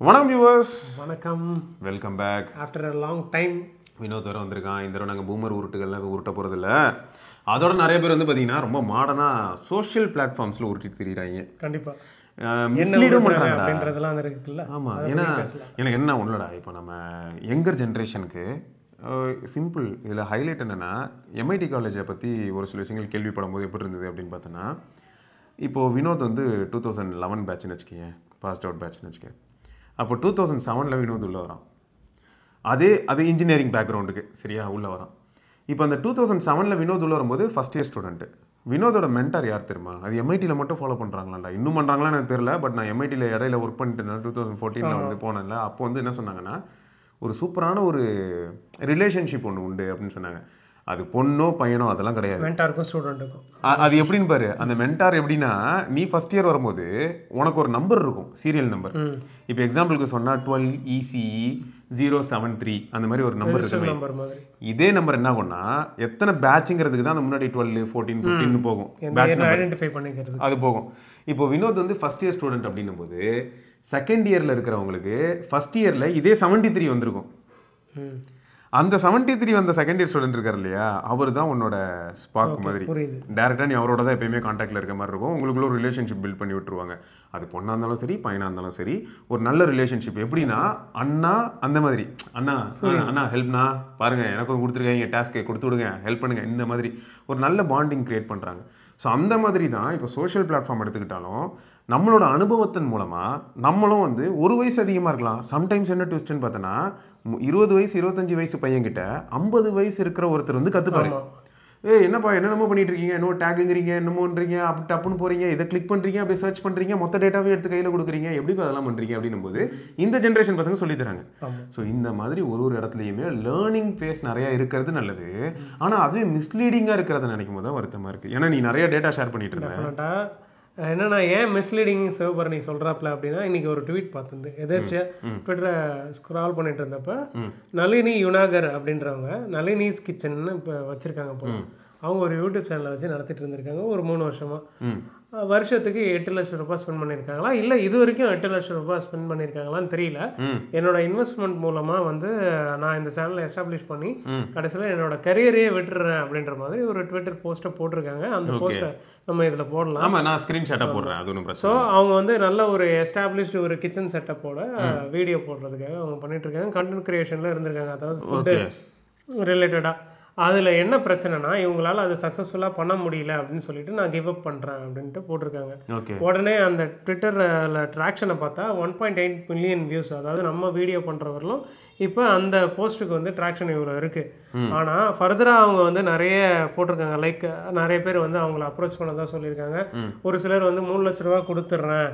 வணக்கம் வியூவர்ஸ், வணக்கம். Welcome back. After a long time Vinod வர வந்திருக்கான். இந்த தடவை நாங்கள் பூமர் உருட்டுகள்லாம் உருட்ட போகிறதில்ல. அதோட நிறைய பேர் வந்து பார்த்தீங்கன்னா ரொம்ப மாடர்னாக சோஷியல் பிளாட்ஃபார்ம்ஸில் உருட்டிட்டு தெரியுறாங்க. கண்டிப்பாக மிஸ்லீடும் பண்ணுறாங்க அப்படின்றதெல்லாம் இருக்குல்ல. ஆமாம், ஏன்னா எனக்கு என்ன ஒன்றுடா, இப்போ நம்ம யங்கர் ஜென்ரேஷனுக்கு சிம்பிள் இதில் ஹைலைட் என்னென்னா, எம்ஐடி காலேஜை பற்றி ஒரு சில விஷயங்கள் கேள்விப்படும் போது எப்படி இருந்தது அப்படின்னு பார்த்தோன்னா, இப்போது வினோத் வந்து 2011 பேட்ச்னு வச்சுக்கேன், பாஸ்ட் அவுட் பேட்ச்னு வச்சுக்கேன். அப்போ 2007 வினோத் உள்ளே வரான். அது இன்ஜினியரிங் பேக்ரவுண்டுக்கு சரியா உள்ளே வரான். இப்போ அந்த 2007 வினோத் உள்ளே வரும்போது ஃபஸ்ட் இயர் ஸ்டூடெண்ட்டு. வினோதோட மென்டார் யார் தெரியுமா? அது எம்ஐடியில் மட்டும் ஃபாலோ பண்ணுறாங்களாண்டா, இன்னும் பண்ணுறாங்களான்னு எனக்கு தெரியல. பட் நான் எம்ஐடியில் இடையில ஒர்க் பண்ணிட்டு 2014 வந்து போனேன்ல, அப்போ வந்து என்ன சொன்னாங்கன்னா, ஒரு சூப்பரான ஒரு ரிலேஷன்ஷிப் ஒன்று உண்டு அப்படின்னு சொன்னாங்க. அது பொண்ணோ பையனோ அதெல்லாம் கிடையாது, மென்டாருக்கும் ஸ்டூடெண்ட்டுக்கும். அது எப்படின்னு பாரு. அந்த மென்டார் எப்படின்னா, நீ ஃபர்ஸ்ட் இயர் வரும்போது உனக்கு ஒரு நம்பர் இருக்கும், சீரியல் நம்பர். இப்போ எக்ஸாம்பிளுக்கு சொன்னால் 12 ECE 073 அந்த மாதிரி ஒரு நம்பர் இருக்கு. இதே நம்பர் என்ன ஆகும்னா, எத்தனை பேட்சுங்கிறதுக்கு தான் அந்த முன்னாடி 12, 14, 15 போகும், ஐடென்டிஃபை பண்ணிக்கிறது அது போகும். இப்போ வினோத் வந்து ஃபர்ஸ்ட் இயர் ஸ்டூடெண்ட் அப்படின்னும் போது, செகண்ட் இயரில் இருக்கிறவங்களுக்கு ஃபர்ஸ்ட் இயரில் இதே 73 வந்திருக்கும். அந்த 73 வந்த செகண்ட் இயர் ஸ்டூடெண்ட் இருக்கார் இல்லையா, அவர் தான் உன்னோட ஸ்பார்க் மாதிரி. டேரெக்டாக நீ அவரோட தான் எப்பயுமே கான்டாக்டில் இருக்க மாதிரி இருக்கும். உங்களுக்குள்ள ஒரு ரிலேஷன்ஷிப் பில்ட் பண்ணி விட்டுருவாங்க. அது பொண்ணாக இருந்தாலும் சரி, பையனாக இருந்தாலும் சரி, ஒரு நல்ல ரிலேஷன்ஷிப். எப்படின்னா, அண்ணா அந்த மாதிரி, அண்ணா ஹெல்ப்னா பாருங்க, எனக்கும் கொடுத்துருக்காங்க டாஸ்க்கு, கொடுத்து விடுங்க, ஹெல்ப் பண்ணுங்க, இந்த மாதிரி ஒரு நல்ல பாண்டிங் கிரியேட் பண்ணுறாங்க. ஸோ அந்த மாதிரி தான் இப்போ சோஷியல் பிளாட்ஃபார்ம் எடுத்துக்கிட்டாலும் நம்மளோட அனுபவத்தின் மூலமாக நம்மளும் வந்து ஒரு வயசு அதிகமாக இருக்கலாம். சம்டைம்ஸ் என்ன ட்விஸ்ட்னு பார்த்தோன்னா, 20 வயசு 25 வயசு பையன்கிட்ட 50 வயசு இருக்கிற ஒருத்தர் வந்து கற்றுப்பாரு. என்னப்பா என்னென்னமோ பண்ணிட்டு இருக்கீங்க, என்னமோ டேக்குங்கிறீங்க, என்னமோன்றீங்க, அப்படி டப்புன்னு போகிறீங்க, இதை கிளிக் பண்ணுறீங்க, அப்படியே சர்ச் பண்ணுறீங்க, மொத்த டேட்டாவே எடுத்து கையில் கொடுக்குறீங்க, எப்படி அதெல்லாம் பண்ணுறீங்க அப்படின்னும் போது இந்த ஜென்ரேஷன் பசங்க சொல்லி தராங்க. ஸோ இந்த மாதிரி ஒரு இடத்துலையுமே லேர்னிங் ஃபேஸ் நிறையா இருக்கிறது நல்லது. ஆனால் அதுவே மிஸ்லீடிங்காக இருக்கிறத நினைக்கும் போது தான் வருத்தமாக இருக்குது. ஏன்னா நீ நிறைய டேட்டா ஷேர் பண்ணிட்டு இருந்தேன். என்னன்னா, ஏன் மிஸ்லீடிங் சிவபரணி சொல்கிறாப்ல அப்படின்னா, இன்னைக்கு ஒரு ட்வீட் பார்த்துருந்து எதாச்சும் ட்விட்டரை ஸ்க்ரால் பண்ணிட்டு இருந்தப்ப, நளினி யுனாகர் அப்படின்றவங்க நளினிஸ் கிச்சன்னு இப்போ வச்சுருக்காங்க. இப்போ அவங்க ஒரு யூடியூப் சேனலை வச்சு நடத்திட்டு இருந்திருக்காங்க ஒரு 3 வருஷமா. வருஷத்துக்கு 8 லட்சம் ரூபாய் ஸ்பெண்ட் பண்ணியிருக்காங்களா, இல்லை இது வரைக்கும் 8 லட்சம் ரூபாய் ஸ்பெண்ட் பண்ணியிருக்காங்களான்னு தெரியல. என்னோட இன்வெஸ்ட்மெண்ட் மூலமாக வந்து நான் இந்த சேனலை எஸ்டாப்ளிஷ் பண்ணி கடைசியில் என்னோட கரியரையே விட்டுறேன் அப்படின்ற மாதிரி ஒரு ட்விட்டர் போஸ்ட்டை போட்டிருக்காங்க. அந்த போஸ்ட்டை நம்ம இதில் போடலாம். ஆமாம், நான் ஸ்க்ரீன்ஷாட்டாக போடுறேன், அது ஒன்றும் பிரச்சனை. ஸோ அவங்க வந்து நல்ல ஒரு எஸ்டாப்ளிஷ்டு ஒரு கிச்சன் செட்டப்போட வீடியோ போடுறதுக்காக அவங்க பண்ணிட்டு இருக்காங்க. கண்டென்ட் கிரியேஷன்ல இருந்திருக்காங்க, அதாவது ஃபுட்டு ரிலேட்டடாக. அதில் என்ன பிரச்சனைனா, இவங்களால அது சக்ஸஸ்ஃபுல்லாக பண்ண முடியல அப்படின்னு சொல்லிட்டு நான் கிவ் அப் பண்ணுறேன் அப்படின்ட்டு போட்டிருக்காங்க. உடனே அந்த ட்விட்டரில் ட்ராக்ஷனை பார்த்தா 1.8 மில்லியன் வியூஸ், அதாவது நம்ம வீடியோ பண்ணுறவர்களும் இப்போ அந்த போஸ்ட்டுக்கு வந்து ட்ராக்ஷன் இவ்வளோ இருக்குது. ஆனால் ஃபர்தராக அவங்க வந்து நிறைய போட்டிருக்காங்க. லைக் நிறைய பேர் வந்து அவங்கள அப்ரோச் பண்ண தான் சொல்லியிருக்காங்க. ஒரு சிலர் வந்து 3 லட்ச ரூபா கொடுத்துட்றேன்,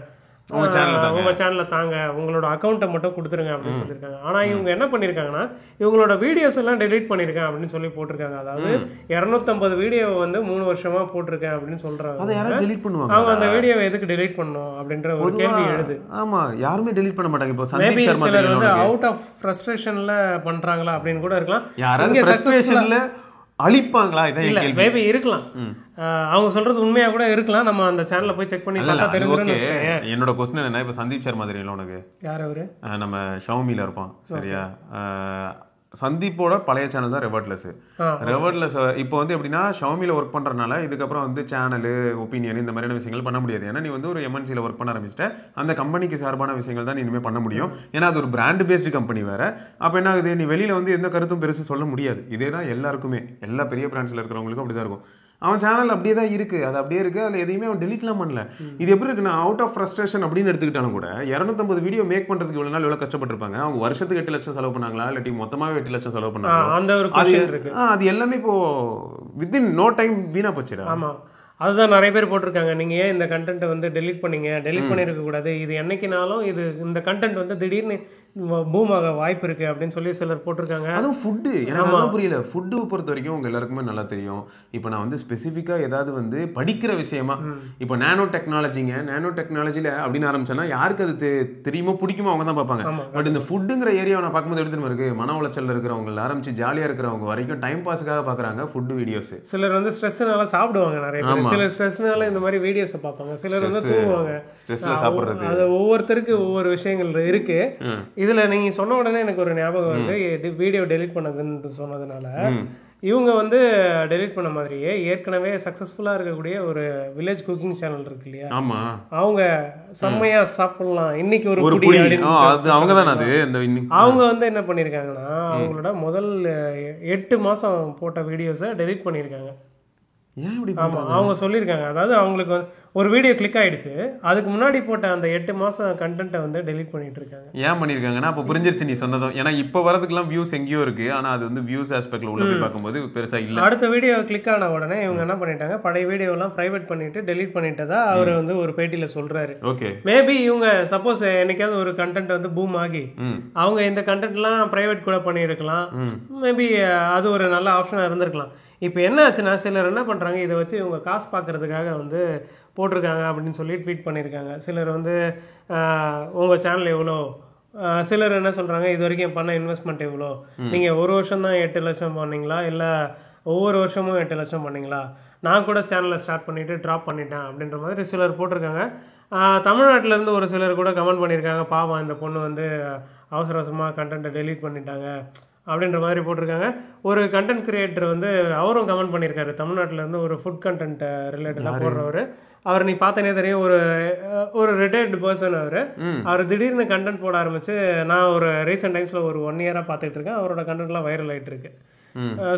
உங்க சேனல்ல தாங்க, உங்களோட அக்கௌண்ட்டை மட்டும் கொடுத்துருங்க அப்படின்னு சொல்லியிருக்காங்க. ஆனா இவங்க என்ன பண்ணிருக்காங்கன்னா, இவங்களோட வீடியோஸ் எல்லாம் டெலீட் பண்ணிருக்கேன் அப்படின்னு சொல்லி போட்டிருக்காங்க. அதாவது 250 வீடியோ வந்து 3 வருஷமா போட்டிருக்கேன் அப்படின்னு சொல்றாங்க. அவங்க அந்த வீடியோவை எதுக்கு டெலீட் பண்ணணும் அப்படின்ற ஒரு கேள்வி எழுது. ஆமா, யாருமே டெலீட் பண்ண மாட்டாங்க. இப்போ மேபி சிலர் வந்து அவுட் ஆஃப் ஃப்ரஸ்ட்ரேஷன்ல பண்றாங்களா அப்படின்னு கூட இருக்கலாம். யாராவது ஃப்ரஸ்ட்ரேஷன்ல அழிப்பாங்களா, இதான் இல்ல, மேபி இருக்கலாம். அவங்க சொல்றது உண்மையா கூட இருக்கலாம். நம்ம அந்த சேனல்ல போய் செக் பண்ணி பார்த்தா தெரிஞ்சிரும். என்னோட क्वेश्चन என்ன, இப்ப சந்தீப் சர்மா தெரியல உனக்கு? யார் அவரு? நம்ம ஷவுமில இருப்பான் சரியா. சந்தீப்போட பழைய சேனல் தான் ரெவர்ட்லெஸ். இப்போ வந்து எப்படின்னா, ஷவுமில ஒர்க் பண்றதுனால இதுக்கப்புறம் வந்து சேனல் ஒப்பீனியன் இந்த மாதிரியான விஷயங்கள் பண்ண முடியாது. ஏன்னா நீ வந்து ஒரு எம்என்சியில் ஒர்க் பண்ண ஆரம்பிச்சிட்ட, அந்த கம்பெனிக்கு சார்பான விஷயங்கள் தான் நீ இனிமேல் பண்ண முடியும். ஏன்னா அது ஒரு பிராண்ட் பேஸ்டு கம்பெனி வேற. அப்போ என்ன ஆகுது, நீ வெளியில வந்து எந்த கருத்தும் பெருசு சொல்ல முடியாது. இதே தான் எல்லாருக்குமே, எல்லா பெரிய பிராண்ட்ஸ்ல இருக்கிறவங்களுக்கும் அப்படிதான் இருக்கும். அவன் சேனல் அப்படியே தான் இருக்கு, அது அப்படியே இருக்கு, அதில் எதையுமே அவன் டெலிட்லாம் பண்ணல. இது எப்படி இருக்குன்னா, அவுட் ஆஃப் ஃப்ரஸ்ட்ரேஷன் அப்படின்னு எடுத்துக்கிட்டாலும் கூட 250 வீடியோ மேக் பண்றதுக்கு இவ்வளவு நாள் எவ்வளவு கஷ்டப்பட்டிருப்பாங்க. அவங்க வருஷத்துக்கு 8 லட்சம் செலவு பண்ணாங்களா, இல்லாட்டி மொத்தமாவே 8 லட்சம் செலவு பண்ணாங்களா? அது எல்லாமே இப்போ வித்தின் நோ டைம் வீணா போச்சுடா. ஆமா, அதுதான் நிறைய பேர் போட்டிருக்காங்க. நீங்கள் ஏன் இந்த கண்டென்ட்டை வந்து டெலிட் பண்ணீங்க, டெலிட் பண்ணியிருக்கக்கூடாது, இது என்னைக்குனாலும் இது இந்த கண்டென்ட் வந்து திடீர்னு பூம் ஆக வாய்ப்பு இருக்குது அப்படின்னு சொல்லி சிலர் போட்டிருக்காங்க. அதுவும் ஃபுட்டு, எனக்கு புரியல. ஃபுட்டு பொறுத்த வரைக்கும் உங்கள் எல்லாருக்குமே நல்லா தெரியும். இப்போ நான் வந்து ஸ்பெசிஃபிக்காக ஏதாவது வந்து படிக்கிற விஷயமா, இப்போ நானோ டெக்னாலஜியில் அப்படின்னு ஆரம்பிச்சேன்னா யாருக்கு அது தெரியுமோ பிடிக்குமோ அவங்க தான் பார்ப்பாங்க. பட் இந்த ஃபுட்டுங்கிற ஏரியாவை நான் பார்க்கும்போது எடுத்துன்னு இருக்கு, மன உளைச்சல் இருக்கிறவங்க ஆரம்பிச்சு ஜாலியாக இருக்கிறவங்க வரைக்கும் டைம் பாஸுக்காக பார்க்குறாங்க ஃபுட்டு வீடியோஸ். சிலர் வந்து ஸ்ட்ரெஸ்னால சாப்பிடுவாங்க நிறைய பேர். சில ஸ்ட்ரெஸ்னால இந்த மாதிரி வீடியோஸை பார்ப்பாங்க, சிலர் வந்து தூங்குவாங்க. ஸ்ட்ரெஸ்ல சாப்பிடுறது அது ஒவ்வொருத்தருக்கு ஒவ்வொரு விஷயங்கள் இருக்கு. இதுல நீங்க சொன்ன உடனே எனக்கு ஒரு ஞாபகம் வந்து வீடியோ டெலிட் பண்ணதுன்னு சொன்னதுனால இவங்க வந்து டெலிட் பண்ண மாதிரியே ஏற்கனவே சக்சஸ்ஃபுல்லா இருக்கக்கூடிய ஒரு வில்லேஜ் குக்கிங் சேனல் இருக்கு இல்லையா, ஆமா அவங்க செம்மையா சாப்பிடலாம் இன்னைக்கு ஒரு ஒரு புடி புடி அப்படின்னு அது அவங்க தான் அது இந்த அவங்க வந்து என்ன பண்ணிருக்காங்கன்னா அவங்களோட முதல் 8 மாசம் போட்ட வீடியோஸை டெலிட் பண்ணிருக்காங்க. ஏன் இப்படி ஆமா அவங்க சொல்லியிருக்காங்க, அதாவது அவங்களுக்கு ஒரு வீடியோ கிளிக் ஆயிடுச்சு, அதுக்கு முன்னாடி போட்ட அந்த 8 மாசம் கண்டென்ட்டை வந்து டெலிட் பண்ணிட்டு இருக்காங்க. ஏன் பண்ணிருக்காங்கன்னா அப்ப புரிஞ்சிருச்சு நீ சொன்னதும். ஏன்னா இப்ப வரதுக்கெல்லாம் வியூஸ் எங்கேயோ இருக்கு, ஆனா அது வந்து வியூஸ் ஆஸ்பெக்ட்ல உள்ள போய் பார்க்கும்போது பெருசா இல்ல. அடுத்த வீடியோ கிளிக் ஆன உடனே இவங்க என்ன பண்ணிட்டாங்க, பழைய வீடியோ எல்லாம் பிரைவேட் பண்ணிட்டு டெலிட் பண்ணிட்டதா அவர் வந்து ஒரு பேட்டியில சொல்றாரு. ஓகே மேபி இவங்க சப்போஸ் என்னைக்காவது ஒரு கண்டென்ட் வந்து பூம் ஆகி அவங்க இந்த கண்டென்ட் எல்லாம் பிரைவேட் கூட பண்ணியிருக்கலாம், மேபி அது ஒரு நல்ல ஆப்ஷனா இருந்திருக்கலாம். இப்போ என்ன ஆச்சுன்னா சிலர் என்ன பண்ணுறாங்க, இதை வச்சு இவங்க காசு பார்க்கறதுக்காக வந்து போட்டிருக்காங்க அப்படின்னு சொல்லி ட்வீட் பண்ணியிருக்காங்க. சிலர் வந்து உங்கள் சேனல் எவ்வளோ, சிலர் என்ன சொல்கிறாங்க இது வரைக்கும் பண்ண இன்வெஸ்ட்மெண்ட் எவ்வளோ, நீங்கள் ஒரு வருஷம் தான் 8 லட்சம் பண்ணீங்களா இல்லை ஒவ்வொரு வருஷமும் 8 லட்சம் பண்ணீங்களா, நான் கூட சேனலை ஸ்டார்ட் பண்ணிவிட்டு ட்ராப் பண்ணிட்டேன் அப்படின்ற மாதிரி சிலர் போட்டிருக்காங்க. தமிழ்நாட்டிலேருந்து ஒரு சிலர் கூட கமெண்ட் பண்ணியிருக்காங்க, பாவம் இந்த பொண்ணு வந்து அவசர அவசரமாக கண்டென்ட்டை டெலீட் பண்ணிட்டாங்க அப்படின்ற மாதிரி போட்டிருக்காங்க. ஒரு கண்டென்ட் கிரியேட்டர் வந்து அவரும் கமெண்ட் பண்ணியிருக்காரு, தமிழ்நாட்டிலேருந்து ஒரு ஃபுட் கண்டென்ட் ரிலேட்டடாக போடுறவர். அவர் நீ பார்த்தனே தெரியும், ஒரு ரிட்டையர்டு பர்சன். அவர் திடீர்னு கண்டென்ட் போட ஆரம்பிச்சு நான் ஒரு ரீசெண்ட் டைம்ஸில் ஒரு 1 இயராக பார்த்துட்டு இருக்கேன், அவரோட கண்டென்ட்லாம் வைரல் ஆகிட்டு இருக்கு.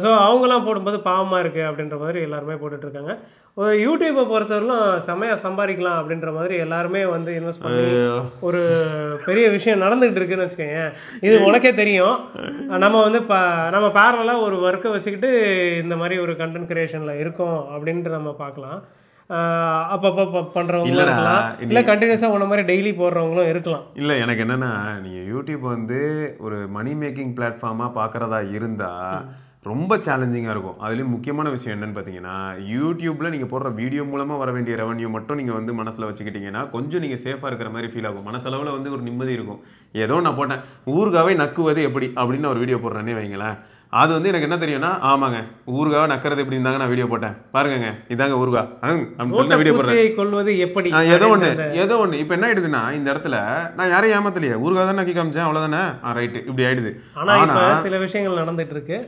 ஸோ அவங்களாம் போடும்போது பாவமாக இருக்கு அப்படின்ற மாதிரி எல்லாருமே போட்டுட்டு இருக்காங்க. ஒரு யூடியூப்பை பொறுத்தவரைக்கும் செம்மையாக சம்பாதிக்கலாம் அப்படின்ற மாதிரி எல்லாருமே வந்து இன்வெஸ்ட் பண்ணி ஒரு பெரிய விஷயம் நடந்துகிட்டு இருக்குன்னு வச்சுக்கோங்க. இது உனக்கே தெரியும், நம்ம வந்து நம்ம பேரலாக ஒரு ஒர்க்கை வச்சுக்கிட்டு இந்த மாதிரி ஒரு கண்டென்ட் கிரியேஷனில் இருக்கோம் அப்படின்ட்டு நம்ம பார்க்கலாம். அப்பப்போ பண்றவங்களும் இருக்கலாம், இல்ல கண்டினியூஸா உன மாதிரி டெய்லி போடுறவங்களும் இருக்கலாம். இல்ல எனக்கு என்னன்னா, நீங்க யூடியூப் வந்து ஒரு மணி மேக்கிங் பிளாட்ஃபார்மா பாக்குறதா இருந்தா ரொம்ப சேலஞ்சிங்காக இருக்கும். அதுலேயும் முக்கியமான விஷயம் என்னன்னு பார்த்தீங்கன்னா, யூடியூப்பில் நீங்கள் போடுற வீடியோ மூலமாக வர வேண்டிய ரெவன்யூ மட்டும் நீங்கள் வந்து மனசில் வச்சுக்கிட்டீங்கன்னா கொஞ்சம் நீங்கள் சேஃபாக இருக்கிற மாதிரி ஃபீல் ஆகும். மனசளவில் வந்து ஒரு நிம்மதி இருக்கும். ஏதோ நான் போட்டேன் ஊறுகாவை நக்குவது எப்படி அப்படின்னு ஒரு வீடியோ போடுறேன்னே வைங்களேன், அது வந்து எனக்கு என்ன தெரியும்னா, ஆமாங்க ஊறுகாவை நக்கிறது எப்படி இருந்தாங்க நான் வீடியோ போட்டேன் பாருங்க இதாங்க ஊறுகா அப்படின்னு சொல்லி வீடியோ போடுறேன். கொள்வது எப்படி ஏதோ ஒன்று இப்போ என்ன ஆயிடுதுன்னா, இந்த இடத்துல நான் யாரையும் ஏமாத்தலையே, ஊறுகாய் தான் நக்கி காமிச்சேன் அவ்வளோதானே, ரைட்டு இப்படி ஆயிடுது. ஆனால் சில விஷயங்கள் நடந்துட்டு இருக்கு.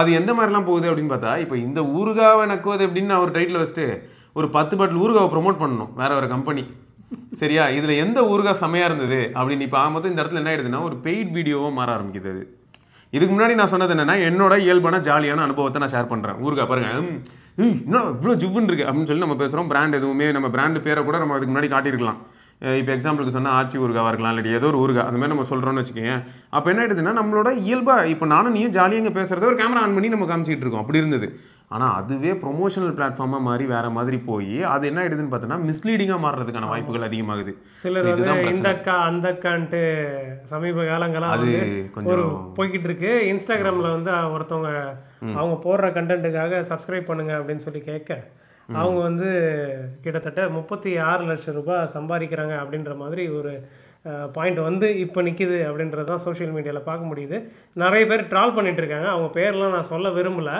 அது எந்த மாதிரிலாம் போகுது அப்படின்னு பார்த்தா, இப்போ இந்த ஊறுகாவை நக்குவது அப்படின்னு ஒரு டைட்டில் வச்சுட்டு ஒரு 10 பாட்டில் ஊறுகாவை ப்ரொமோட் பண்ணணும் வேற கம்பெனி, சரியா? இதுல எந்த ஊறுகாய் செமையா இருந்தது அப்படின்னு இப்போ ஆகும்போது இந்த இடத்துல என்ன ஆயிடுதுன்னா ஒரு பெய்ட் வீடியோவும் மாற ஆரம்பிக்குது. அது இதுக்கு முன்னாடி நான் சொன்னது என்னன்னா, என்னோட இயல்பான ஜாலியான அனுபவத்தை நான் ஷேர் பண்றேன். ஊறுகாய் பாருங்க இன்னும் இவ்வளோ ஜுவ்வுன்னு இருக்கு அப்படின்னு சொல்லி நம்ம பேசுறோம். பிராண்ட் எதுவுமே நம்ம பிராண்ட் பேரை கூட நம்ம அதுக்கு முன்னாடி காட்டியிருக்கலாம். இப்போ எக்ஸாம்பிளுக்கு சொன்னால் ஆச்சி ஊறுகாவாக இருக்கலாம், இல்லாட்டி ஏதோ ஒரு ஊறுகாய் அந்த மாதிரி நம்ம சொல்கிறோன்னு வச்சுக்கோங்க. அப்போ என்ன ஆயிடுதுன்னா, நம்மளோட இயல்பாக இப்போ நானும் நீயும் ஜாலியாக இங்கே பேசுகிறத ஒரு கேமரா ஆன் பண்ணி நம்ம காமிச்சிட்டு இருக்கோம், அப்படி இருந்தது. ஆனால் அதுவே ப்ரொமோஷனல் பிளாட்ஃபார்மாக மாறி வேற மாதிரி போய் அது என்ன ஆயிடுதுன்னு பார்த்தோன்னா மிஸ்லீடிங்காக மாறுறதுக்கான வாய்ப்புகள் அதிகமாகுது. சிலர் இந்த அக்கா அந்த அக்கான்ட்டு சமீப காலங்களாக அது கொஞ்சம் போய்கிட்டு இருக்கு. இன்ஸ்டாகிராமில் வந்து ஒருத்தவங்க அவங்க போடுற கண்டென்ட்டுக்காக சப்ஸ்கிரைப் பண்ணுங்க அப்படின்னு சொல்லி கேட்க அவங்க வந்து கிட்டத்தட்ட 36 லட்சம் ரூபாய் சம்பாதிக்கிறாங்க அப்படின்ற மாதிரி ஒரு பாயிண்ட் வந்து இப்போ நிற்கிது அப்படின்றது தான் சோஷியல் மீடியாவில் பார்க்க முடியுது. நிறைய பேர் ட்ரால் பண்ணிட்டு இருக்காங்க. அவங்க பேர்லாம் நான் சொல்ல விரும்பல.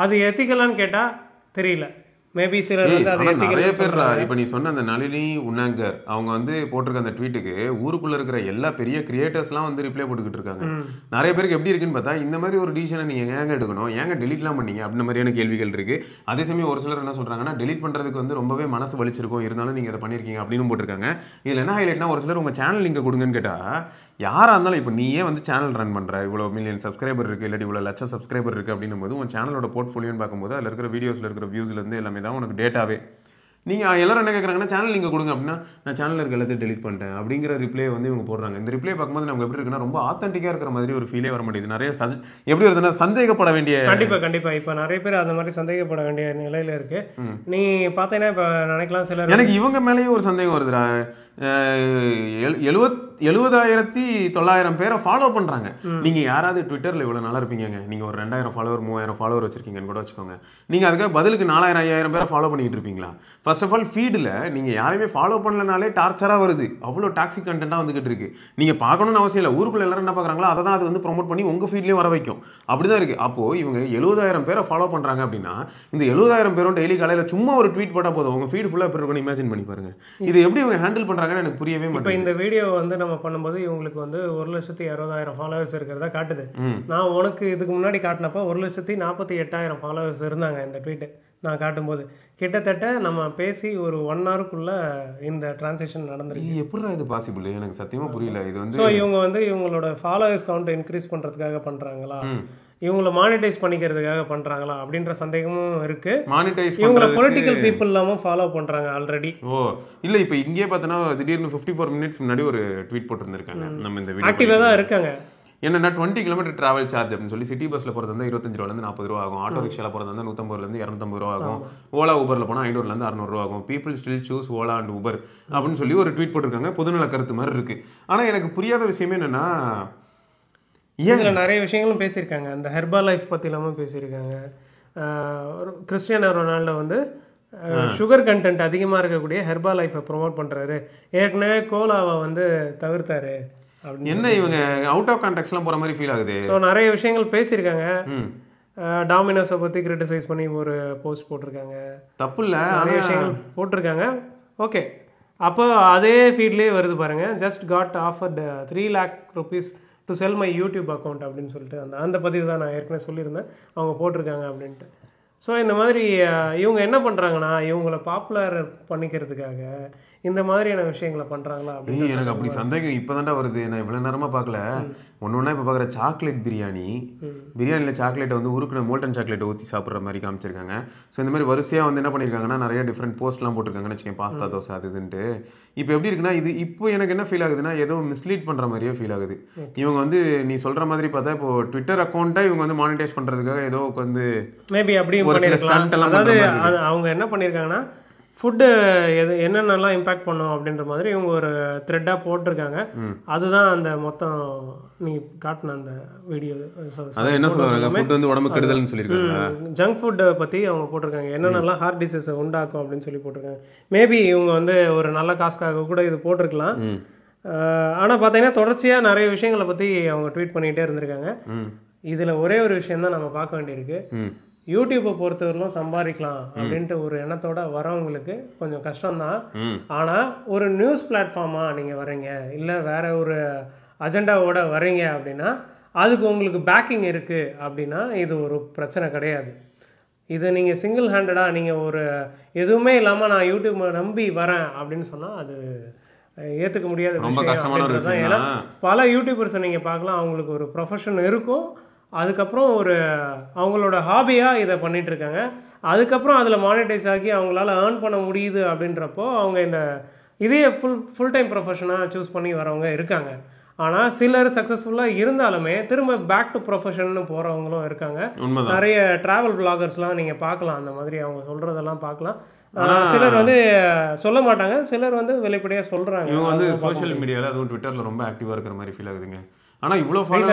அது எத்திக்கலான்னு கேட்டால் தெரியல. மேபி சிலர் வந்து அதை நிறைய பேர் இப்போ நீ சொன்ன அந்த நளினி உன்னாங்கர் அவங்க வந்து போட்டிருக்க அந்த ட்வீட்டுக்கு ஊருக்குள்ள இருக்கிற எல்லா பெரிய கிரியேட்டர்ஸ்லாம் வந்து ரிப்ளை போட்டுக்கிட்டு இருக்காங்க. நிறைய பேருக்கு எப்படி இருக்குன்னு பார்த்தா, இந்த மாதிரி ஒரு டிசிஷனை நீங்க ஏங்க எடுக்கணும், ஏங்க டெலிட்லாம் பண்ணீங்க அப்படின்ற மாதிரியான கேள்விகள் இருக்கு. அதே சமயம் ஒரு சிலர் என்ன சொல்றாங்கன்னா, டெலிட் பண்றதுக்கு வந்து ரொம்பவே மனசு வலிச்சிருக்கும், இருந்தாலும் நீங்க அதை பண்ணிருக்கீங்க அப்படின்னு போட்டிருக்காங்க. இதுல என்ன ஹைலைட்னா, ஒரு சிலர் உங்க சேனல் லிங்க் கொடுங்கன்னு கேட்டா, யாரா இருந்தாலும் இப்போ நீயே வந்து சேனல் ரன் பண்ற, இவ்வளோ மில்லியன் சப்ஸ்கிரைபர் இருக்கு, இல்லாட்டி இவ்வளோ லட்சம் சப்ஸ்கிரைபர் இருக்கு அப்படின்னும் போது உன் சேனலோட போர்ட்ஃபோலியோன்னு பார்க்கும்போது அதில் இருக்கிற வீடியோஸ்ல இருக்கிற வியூஸ்ல இருந்து எல்லாமே தான் உனக்கு டேட்டாவே. நீங்கள் எல்லாரும் என்ன கேட்குறாங்கன்னா, சேனல் நீங்கள் கொடுங்க அப்படின்னா, நான் சேனலில் இருக்க எல்லாத்தையும் டெலிட் பண்ணிட்டேன் அப்படிங்கிற ரிப்ளை வந்து இவங்க போடுறாங்க. இந்த ரிப்ளை பார்க்கும்போது நமக்கு எப்படி இருக்குன்னா, ரொம்ப ஆத்தென்டிக்காக இருக்கிற மாதிரி ஒரு ஃபீலே வர மாட்டேங்குது. நிறைய எப்படி வருதுன்னா, சந்தேகப்பட வேண்டிய. கண்டிப்பாக இப்போ நிறைய பேர் அந்த மாதிரி சந்தேகப்பட வேண்டிய நிலையில இருக்கு. நீ பார்த்தீங்கன்னா இப்போ நினைக்கலாம் சிலர், எனக்கு இவங்க மேலேயே ஒரு சந்தேகம் வருதுடா. 70,900 பேரை ஃபாலோ பண்றாங்க. நீங்க யாராவது ட்விட்டர்ல இவ்வளவு நல்லா இருப்பீங்க, நீங்க ஒரு 2000 ஃபாலோவர் 3000 ஃபாலோவர் வச்சிருக்கீங்கன்னு கூட வச்சுக்கோங்க, நீங்க அதுக்கு பதிலுக்கு 4000 5000 பேரை ஃபாலோ பண்ணிட்டு இருப்பீங்களா? ஃபர்ஸ்ட் ஆஃப் ஆல் ஃபீட்ல நீங்க யாரையுமே ஃபாலோ பண்ணலனாலே டார்ச்சரா வருது, அவ்வளவு டாக்ஸிக் கண்டென்ட்டா வந்துகிட்டு இருக்கு. நீங்க பார்க்கணும்னு அவசியம் இல்லை, ஊருக்குள்ள எல்லாரும் என்ன பாக்குறாங்களோ அதை தான் அது வந்து ப்ரோமோட் பண்ணி உங்க ஃபீட்லயும் வர வைக்கும். அப்படிதான் இருக்கு. அப்போ இவங்க 70,000 பேரை ஃபாலோ பண்றாங்க அப்படின்னா இந்த 70,000 பேரும் டெய்லி காலையில சும்மா ஒரு ட்வீட் போட்டா போதும் உங்க ஃபீட் ஃபுல்லா எப்படி இருக்கும்னு இமேஜின் பண்ணி பாருங்க. இது எப்படி இவங்க ஹேண்டில் பண்றாங்கன்னு எனக்கு புரியவே இப்போ மாட்டேங்குது. இந்த வீடியோ வந்து நம்ம பண்ணும்போது இவங்களுக்கு வந்து 1,60,60,000 ஃபாலோவர்ஸ் இருக்கிறதா காட்டுது. நான் உனக்கு இதுக்கு முன்னாடி காட்டினப்ப 1,48,000 ஃபாலோவர்ஸ் இருந்தாங்க இந்த ட்வீட்டு நான் காட்டும்போது. கிட்டத்தட்ட நம்ம பேசி ஒரு 1 ஹவருக்குள்ள இந்த டிரான்சாக்ஷன் நடந்திருக்கு. இது எப்படிடா இது பாசிபிள்? எனக்கு சத்தியமா புரியல. இது வந்து ஸோ இவங்க வந்து இவங்களோட ஃபாலோவர்ஸ் கவுண்ட் இன்க்ரீஸ் பண்றதுக்காக பண்றாங்களா, இவங்களை மானிட்டைஸ் பண்ணிக்கிறதுக்காக பண்றாங்களா அப்படின்ற சந்தேகமும் இருக்கு. மானிட்டைஸ் இவங்க பொலிட்டிக்கல் பீப்புள் இல்லாமல் ஃபாலோ பண்றாங்க ஆல்ரெடி. ஓ இல்ல, இப்போ இங்கே பார்த்தோன்னா திடீர்னு 54 மினிட்ஸ் முன்னாடி ஒரு ட்வீட் போட்டுருந்துருக்காங்க. நம்ம இந்த வீடியோ ஆக்டிவா தான் இருக்காங்க. என்னன்னா 20 கிலோமீட்டர் டிராவல் சார்ஜ் அப்படின்னு சொல்லி சிட்டி பஸ்ல போறது வந்து 25 ரூபாயிலிருந்து 40 ரூபா ஆகும். ஆட்டோ ரிக்ஷால போறது வந்து 150 இருந்து 250 ரூபா ஆகும். ஓலா ஊபர்ல போனா 500 இருந்து 600 ரூபா ஆகும். People still choose Ola and Uber அப்படின்னு சொல்லி ஒரு ட்வீட் போட்டிருக்காங்க. பொதுநல கருத்து மாதிரி இருக்கு. ஆனா எனக்கு புரியாத விஷயமே என்னன்னா, இதில் நிறைய விஷயங்களும் பேசியிருக்காங்க. அந்த ஹெர்பா லைஃப் பற்றி இல்லாமல் பேசியிருக்காங்க. கிறிஸ்டியானோ ரொனால்டோ வந்து சுகர் கண்டென்ட் அதிகமாக இருக்கக்கூடிய ஹெர்பா லைஃப்பை ப்ரொமோட் பண்ணுறாரு. ஏற்கனவே கோலாவை வந்து தவிர்த்தாரு அப்படின்னு என்ன இவங்க அவுட் ஆஃப் கான்டெக்ட்லாம் போற மாதிரி ஃபீல் ஆகுது. ஸோ நிறைய விஷயங்கள் பேசியிருக்காங்க. டாமினோஸை பற்றி கிரிட்டிசைஸ் பண்ணி ஒரு போஸ்ட் போட்டிருக்காங்க. தப்பு இல்லை, நிறைய விஷயங்கள் போட்டிருக்காங்க. ஓகே, அப்போ அதே ஃபீட்லேயே வருது பாருங்க. Just got offered 3 lakh rupees to sell my YouTube account அப்படின்னு சொல்லிட்டு அந்த பதிவு தான் நான் ஏற்கனவே சொல்லியிருந்தேன், அவங்க போட்டிருக்காங்க அப்படின்ட்டு. ஸோ இந்த மாதிரி இவங்க என்ன பண்ணுறாங்கன்னா இவங்களை பாப்புலர் பண்ணிக்கிறதுக்காக இந்த மாதிரியான விஷயங்களை பண்ணுறாங்களா அப்படின்னு எனக்கு அப்படி சந்தேகம் இப்போதான்டா வருது. நான் இவ்வளோ நேரமாக பார்க்கல. ஒன்று இப்போ பார்க்குற சாக்லேட் பிரியாணியில் சாக்லேட்டை வந்து உருக்குன மோல்டன் சாக்லேட்டை ஊற்றி சாப்பிட்ற மாதிரி காமிச்சிருக்காங்க. ஸோ இந்த மாதிரி வரிசையாக வந்து என்ன பண்ணியிருக்காங்கன்னா நிறைய டிஃப்ரெண்ட் போஸ்ட்லாம் போட்டிருக்காங்கன்னு வச்சுக்கேன், பாஸ்தா தோசை அது இதுன்ட்டு. இப்போ எப்படி இருக்குன்னா இது இப்போ எனக்கு என்ன ஃபீல் ஆகுதுன்னா ஏதோ மிஸ்லீட் பண்ணுற மாதிரியே ஃபீல் ஆகுது. இவங்க வந்து நீ சொல்கிற மாதிரி பார்த்தா இப்போ ட்விட்டர் அக்கௌண்ட்டை இவங்க வந்து மானிட்டைஸ் பண்ணுறதுக்காக ஏதோ வந்து மேபி அப்படியும் பண்ணியிருக்கலாம். அதாவது அவங்க என்ன பண்ணியிருக்காங்கன்னா ஃபுட்டு என்னென்னலாம் இம்பேக்ட் பண்ணும் அப்படின்ற மாதிரி இவங்க ஒரு த்ரெட்டாக போட்டிருக்காங்க. அதுதான் அந்த மொத்தம் நீ காட்டின அந்த வீடியோ. என்ன சொல்றாங்க, ஃபுட் வந்து உடம்பு கெடுதல்னு சொல்லியிருக்காங்க. ஜங்க் ஃபுட்டை பற்றி அவங்க போட்டிருக்காங்க, என்னென்னலாம் ஹார்ட் டிசீஸை உண்டாக்கும் அப்படின்னு சொல்லி போட்டிருக்காங்க. மேபி இவங்க வந்து ஒரு நல்ல காசுக்காக கூட இது போட்டிருக்கலாம். ஆனால் பார்த்தீங்கன்னா தொடர்ச்சியாக நிறைய விஷயங்களை பற்றி அவங்க ட்வீட் பண்ணிகிட்டே இருந்திருக்காங்க. இதில் ஒரே ஒரு விஷயம் தான் நம்ம பார்க்க வேண்டியிருக்கு. யூடியூப்பை பொறுத்தவரையிலும் சம்பாதிக்கலாம் அப்படின்ட்டு ஒரு எண்ணத்தோட வரவங்களுக்கு கொஞ்சம் கஷ்டம்தான். ஆனால் ஒரு நியூஸ் பிளாட்ஃபார்மாக நீங்கள் வரீங்க, இல்லை வேற ஒரு அஜெண்டாவோட வரீங்க அப்படின்னா அதுக்கு உங்களுக்கு பேக்கிங் இருக்குது அப்படின்னா இது ஒரு பிரச்சனை கிடையாது. இது நீங்கள் சிங்கிள் ஹேண்டடாக நீங்கள் ஒரு எதுவுமே இல்லாமல் நான் யூடியூப்பை நம்பி வரேன் அப்படின்னு சொன்னால் அது ஏற்றுக்க முடியாத விஷயம். ஏன்னா பல யூடியூபர்ஸை நீங்கள் பார்க்கலாம், அவங்களுக்கு ஒரு ப்ரொஃபஷன் இருக்கும், அதுக்கப்புறம் ஒரு அவங்களோட ஹாபியாக இதை பண்ணிட்டு இருக்காங்க, அதுக்கப்புறம் அதில் மானிட்டைஸ் ஆகி அவங்களால ஏர்ன் பண்ண முடியுது அப்படின்றப்போ அவங்க இந்த இதே ஃபுல் டைம் ப்ரொஃபஷனாக சூஸ் பண்ணி வரவங்க இருக்காங்க. ஆனால் சிலர் சக்ஸஸ்ஃபுல்லாக இருந்தாலுமே திரும்ப பேக் டு ப்ரொஃபஷன்னு போகிறவங்களும் இருக்காங்க. நிறைய ட்ராவல் பிளாகர்ஸ்லாம் நீங்கள் பார்க்கலாம், அந்த மாதிரி அவங்க சொல்கிறதெல்லாம் பார்க்கலாம். சிலர் வந்து சொல்ல மாட்டாங்க, சிலர் வந்து வெளிப்படையாக சொல்கிறாங்க. இவங்க வந்து சோஷியல் மீடியாவில் அதுவும் ட்விட்டரில் ரொம்ப ஆக்டிவாக இருக்கிற மாதிரி ஃபீல் ஆகுதுங்க. ஆனால் இவ்வளோ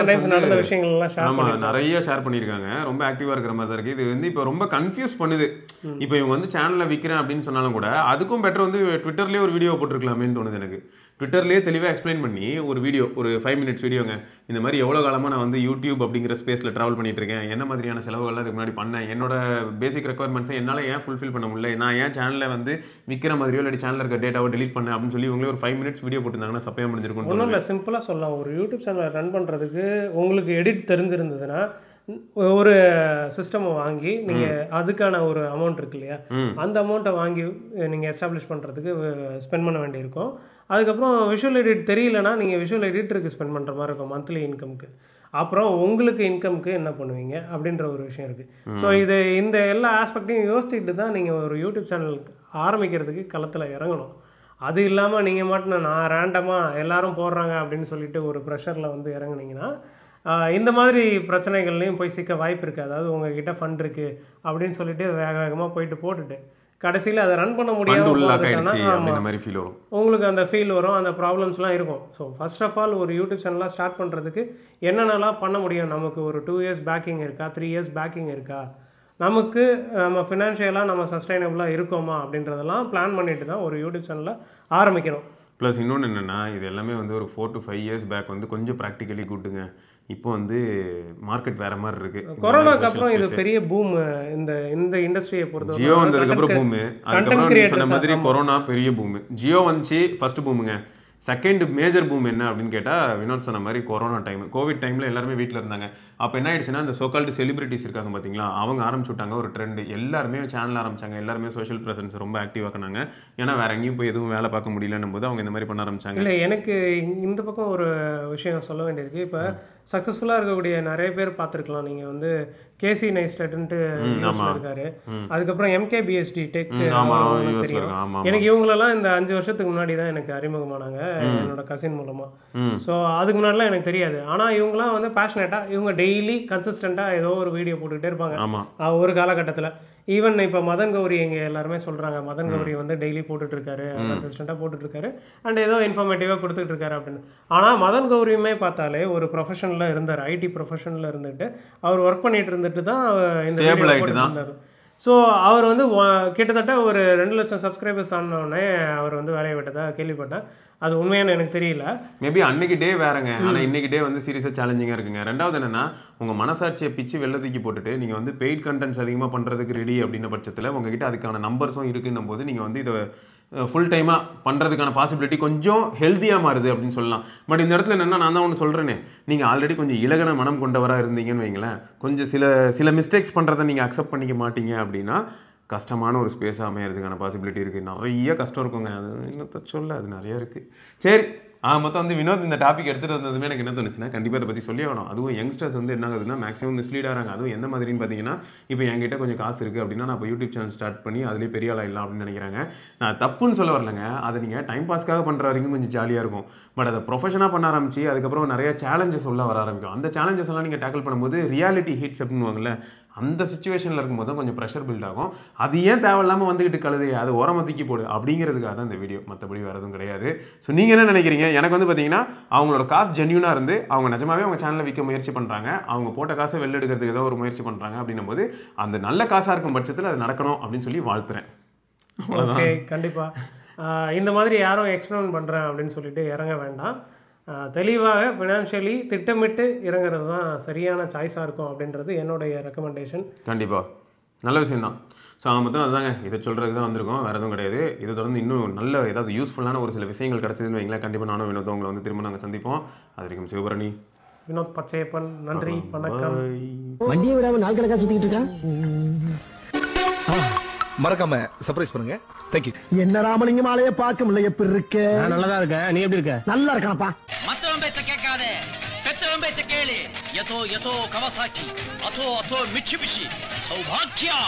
நடந்த விஷயங்கள்லாம் நிறைய ஷேர் பண்ணியிருக்காங்க, ரொம்ப ஆக்டிவாக இருக்கிற மாதிரி தான் இருக்குது. இது வந்து இப்போ ரொம்ப கன்ஃபியூஸ் பண்ணுது. இப்போ இவங்க வந்து சேனலில் விற்கிறேன் அப்படின்னு சொன்னாலும் கூட அதுக்கும் பெட்டர் வந்து ட்விட்டர்லேயே ஒரு வீடியோ போட்டிருக்கலாமேன்னு தோணுது எனக்கு. ட்விட்டர்லேயே தெளிவாக எக்ஸ்பிளைன் பண்ணி ஒரு வீடியோ, ஒரு 5 minutes வீடியோங்க, இந்த மாதிரி எவ்வளோ காலமாக நான் வந்து யூடியூப் அப்படிங்கிற ஸ்பேஸில் ட்ராவல் பண்ணிட்டு இருக்கேன், என்ன மாதிரியான செலவுகள்லாம் இதுக்கு முன்னாடி பண்ணேன், என்னோட பேசிக் ரெக்குவயர்மெண்ட்ஸை என்னால் ஏன் ஃபுல்ஃபில் பண்ண முடியல, நான் ஏன் சேனலில் வந்து விற்கிற மாதிரியோ இல்லை சேனலில் இருக்க டேட்டாவை டெலிட் பண்ணேன் அப்படின்னு சொல்லி இவங்களே ஒரு 5 minutes வீடியோ போட்டிருந்தாங்கன்னா சப்பையாக முடிஞ்சிருக்கும். ஒன்றும் இல்லை, சிம்பிளாக சொல்லலாம். ஒரு யூடியூப் சேனலை ரன் பண்ணுறதுக்கு உங்களுக்கு எடிட் தெரிஞ்சிருந்ததுன்னா ஒரு சிஸ்டமை வாங்கி நீங்கள் அதுக்கான ஒரு அமௌண்ட் இருக்கு இல்லையா, அந்த அமௌண்ட்டை வாங்கி நீங்கள் எஸ்டாப்ளிஷ் பண்ணுறதுக்கு ஸ்பெண்ட் பண்ண வேண்டியிருக்கும். அதுக்கப்புறம் விஷுவல் எடிட் தெரியலனா நீங்கள் விஷுவல் எடிட்டருக்கு ஸ்பெண்ட் பண்ணுற மாதிரி இருக்கும் மந்த்லி இன்கம்க்கு. அப்புறம் உங்களுக்கு இன்கம்க்கு என்ன பண்ணுவீங்க அப்படின்ற ஒரு விஷயம் இருக்குது. ஸோ இது இந்த எல்லா ஆஸ்பெக்டையும் யோசிச்சுட்டு தான் நீங்கள் ஒரு யூடியூப் சேனல் ஆரம்பிக்கிறதுக்கு களத்தில் இறங்கணும். அது இல்லாமல் நீங்கள் மட்டும் நான் ரேண்டமாக எல்லாரும் போடுறாங்க அப்படின்னு சொல்லிட்டு ஒரு ப்ரெஷரில் வந்து இறங்குனீங்கன்னா இந்த மாதிரி பிரச்சனைகள்லையும் போய் சிக்க வாய்ப்பு இருக்குது. அதாவது உங்ககிட்ட ஃபண்ட் இருக்குது அப்படின்னு சொல்லிட்டு வேக வேகமாக போயிட்டு போட்டுட்டு கடைசியில் அதை ரன் பண்ண ஃபண்ட் உள்ள லாக் முடியாம ஆயிடுச்சு அப்படின்ற மாதிரி ஃபீல் வரும். உங்களுக்கு அந்த ஃபீல் வரும், அந்த ப்ராப்ளம்ஸ்லாம் இருக்கும். ஸோ ஃபர்ஸ்ட் ஆஃப் ஆல் ஒரு யூடியூப் சேனலாக ஸ்டார்ட் பண்ணுறதுக்கு என்னென்னலாம் பண்ண முடியும், நமக்கு ஒரு 2 இயர்ஸ் பேக்கிங் இருக்கா, 3 இயர்ஸ் பேக்கிங் இருக்கா, நமக்கு நம்ம ஃபினான்ஷியலாக நம்ம சஸ்டைனபிளாக இருக்கோமா அப்படின்றதெல்லாம் பிளான் பண்ணிட்டு தான் ஒரு யூடியூப் சேனலை ஆரம்பிக்கணும். ப்ளஸ் இன்னொன்று என்னென்னா, இது எல்லாமே வந்து ஒரு 4 to 5 years பேக் வந்து கொஞ்சம் ப்ராக்டிக்கலி கூட்டுங்க. இப்போ வந்து மார்க்கெட் வேற மாதிரி இருக்கு. கொரோனாக்கு அப்புறம் இது பெரிய பூம், இந்த இண்டஸ்ட்ரியை பொறுத்தவரை. ஜியோ வந்ததுக்கு அப்புறம் பூமு, அதுக்கப்புறம் சொன்ன மாதிரி கொரோனா பெரிய பூமு. ஜியோ வந்துச்சு ஃபர்ஸ்ட் பூமுங்க. செகண்ட் மேஜர் பூம் என்ன அப்படின்னு கேட்டால், வினோத் சொன்ன மாதிரி கொரோனா டைம், கோவிட் டைமில் எல்லாருமே வீட்டில் இருந்தாங்க. அப்போ என்ன ஆயிடுச்சுன்னா, இந்த சோகால்டு செலிபிரிட்டிஸ் இருக்காங்க பார்த்தீங்களா, அவங்க ஆரம்பிச்சு விட்டாங்க ஒரு ட்ரெண்ட். எல்லாருமே சேனல் ஆரம்பிச்சாங்க, எல்லாருமே சோஷியல் ப்ரெசன்ஸ் ரொம்ப ஆக்டிவாக பண்ணாங்க. ஏன்னா வேற எங்கேயும் போய் எதுவும் வேலை பார்க்க முடியலன்னும் போது அவங்க இந்த மாதிரி பண்ண ஆரம்பிச்சாங்க. இல்லை, எனக்கு இந்த பக்கம் ஒரு விஷயம் சொல்ல வேண்டியிருக்கு. இப்போ சக்ஸஸ்ஃபுல்லாக இருக்கக்கூடிய நிறைய பேர் பார்த்துருக்கலாம். நீங்கள் வந்து கேசி நைஸ்டட்ன்ட்டு இருக்காரு, அதுக்கப்புறம் MKBHD டெக் தெரியும். எனக்கு இவங்களெல்லாம் இந்த 5 வருஷத்துக்கு முன்னாடி தான் எனக்கு அறிமுகமானாங்க, என்னோட கசின் மூலமா. ஸோ அதுக்கு முன்னாடிலாம் எனக்கு தெரியாது. ஆனால் இவங்கலாம் வந்து பேஷனேட்டா, இவங்க டெய்லி கன்சிஸ்டண்டாக ஏதோ ஒரு வீடியோ போட்டுக்கிட்டே இருப்பாங்க ஒரு காலகட்டத்தில். ஈவன் இப்போ மதன் கௌரி எங்க எல்லாருமே சொல்றாங்க, மதன் கௌரி வந்து டெய்லி போட்டுட்டு இருக்காரு, கன்சிஸ்டண்டா போட்டுட்டு இருக்காரு, அண்ட் ஏதோ இன்ஃபர்மேட்டிவா கொடுத்துட்டு இருக்காரு அப்படின்னு. ஆனா மதன் கௌரியுமே பார்த்தாலே ஒரு ப்ரொஃபஷன்ல இருந்தார், ஐடி ப்ரொஃபஷன்ல இருந்துட்டு அவர் ஒர்க் பண்ணிட்டு இருந்துட்டு தான் இந்த வீடியோ போட்டுட்டு இருந்தாரு. ஸோ அவர் வந்து கிட்டத்தட்ட ஒரு 2 லட்சம் சப்ஸ்கிரைபர்ஸ் ஆனோடனே அவர் வந்து வேலையை விட்டதா கேள்விப்பட்டேன். அது உண்மையான எனக்கு தெரியல. மேபி அன்னைக்கு டே வேறங்க, ஆனால் இன்னைக்கு டே வந்து சீரியஸாக சேலஞ்சிங்காக இருக்குங்க. ரெண்டாவது என்னன்னா, உங்கள் மனசாட்சியை பிச்சு வெள்ளத்துக்கு போட்டுட்டு நீங்கள் வந்து பெய்ட் கண்டென்ட்ஸ் அதிகமாக பண்ணுறதுக்கு ரெடி அப்படின்ற பட்சத்தில் உங்ககிட்ட அதுக்கான நம்பர்ஸும் இருக்குன்னும் போது நீங்கள் வந்து இதை ஃபுல் டைமாக பண்ணுறதுக்கான பாசிபிலிட்டி கொஞ்சம் ஹெல்த்தியாக மாறுது அப்படின்னு சொல்லலாம். பட் இந்த இடத்துல என்னென்னா, நான் தான் ஒன்று சொல்கிறேனே, நீங்கள் ஆல்ரெடி கொஞ்சம் இலகன மனம் கொண்டவராக இருந்தீங்கன்னு வைங்களேன், கொஞ்சம் சில மிஸ்டேக்ஸ் பண்ணுறதை நீங்கள் அக்செப்ட் பண்ணிக்க மாட்டீங்க அப்படின்னா கஷ்டமான ஒரு ஸ்பேஸாக அமையறதுக்கான பாசிபிலிட்டி இருக்குது. நிறைய கஷ்டம் இருக்குங்க, அது இன்னொத்த சொல்ல அது நிறைய இருக்குது. சரி, மொத்தம் வந்து வினோத் இந்த டாபிக் எடுத்துகிட்டு வந்ததுமே எனக்கு என்ன தோணுச்சுன்னா, கண்டிப்பாக அதை பற்றி சொல்லி ஆகணும். அதுவும் யங்ஸ்டர்ஸ் வந்து என்ன ஆகுதுன்னா, மேக்ஸிமம் மிஸ்லீட் ஆகிறாங்க. அதுவும் எந்த மாதிரின்னு பார்த்தீங்கன்னா, இப்போ என்கிட்ட கொஞ்சம் காசு இருக்குது அப்படின்னா நான் இப்போ யூடியூப் சேனல் ஸ்டார்ட் பண்ணி அதிலே பெரிய ஆளாயிடலாம் அப்படின்னு நினைக்கிறாங்க. நான் தப்புன்னு சொல்ல வரலங்க, அதை நீங்கள் டைம் பாஸ்க்காக பண்ணுற வரைக்கும் கொஞ்சம் ஜாலியாக இருக்கும். பட் அதை ப்ரொஃபஷனாக பண்ண ஆரம்பிச்சு அதுக்கப்புறம் நிறைய சேலஞ்சஸ் உள்ள வர ஆரம்பிக்கும். அந்த சேலஞ்சஸ் எல்லாம் நீங்கள் டேக்கிள் பண்ணும்போது ரியாலிட்டி ஹிட்ஸ் அப்படின்னுவாங்கல்ல, அந்த சுச்சுவேஷனில் இருக்கும்போது கொஞ்சம் ப்ரெஷர் பில்ட் ஆகும். அது ஏன் தேவையில்லாமல் வந்துக்கிட்டு கழுது, அது ஓரமாக தூக்கி போடு அப்படிங்கிறதுக்காக தான் இந்த வீடியோ, மற்றபடி வேறு எதுவும் கிடையாது. ஸோ நீங்கள் என்ன நினைக்கிறீங்க? எனக்கு வந்து பார்த்தீங்கன்னா, அவங்களோட காசு ஜென்யூனாக இருந்து அவங்க நிஜமாவே அவங்க சேனலை விற்க முயற்சி பண்ணுறாங்க, அவங்க போட்ட காசை வெளில எடுக்கிறதுக்கு ஏதோ ஒரு முயற்சி பண்ணுறாங்க அப்படின்னும் போது அந்த நல்ல காசாக இருக்கும் பட்சத்தில் அது நடக்கணும் அப்படின்னு சொல்லி வாழ்த்துறேன். ஓகே, கண்டிப்பாக இந்த மாதிரி யாரும் எக்ஸ்பிளைன் பண்ணுறேன் அப்படின்னு சொல்லிட்டு இறங்க வேண்டாம். தெளிவாக ஃபினான்ஷியலி திட்டமிட்டு இறங்குறது தான் சரியான சாய்ஸாக இருக்கும் அப்படின்றது என்னுடைய ரெக்கமெண்டேஷன். கண்டிப்பாக நல்ல விஷயம்தான். ஸோ மொத்தம் அதுதாங்க, இதை சொல்கிறதுக்கு தான் வந்திருக்கோம், வேறு எதுவும் கிடையாது. இதை தொடர்ந்து இன்னும் நல்ல ஏதாவது யூஸ்ஃபுல்லான ஒரு சில விஷயங்கள் கிடச்சதுன்னு வைங்களேன், கண்டிப்பாக நானும் வினோத் உங்களை வந்து திரும்ப நாங்கள் சந்திப்போம். அது வரைக்கும் சிவபரணி, வினோத் பச்சையப்பன், நன்றி, வணக்கம். வண்டியை விடாம நாள் கணக்கா சுத்திட்டு இருக்கான். மறக்காம சர்ப்ரைஸ் பண்ணுங்க. தேங்க்யூ. என்ன ராமலிங்கம் ஆலைய பார்க்க முடியல, எப்படி இருக்க? நல்லதா இருக்க, நீ எப்படி இருக்க? நல்லா இருக்கானப்பா. மத்தவன் பேச்ச கேட்காதே, பெத்தவன் பேச்ச கேளு. யதோ யதோ கவசாக்கி, அதோ அதோ மிட்சுபிஷி, சௌபாக்கியா.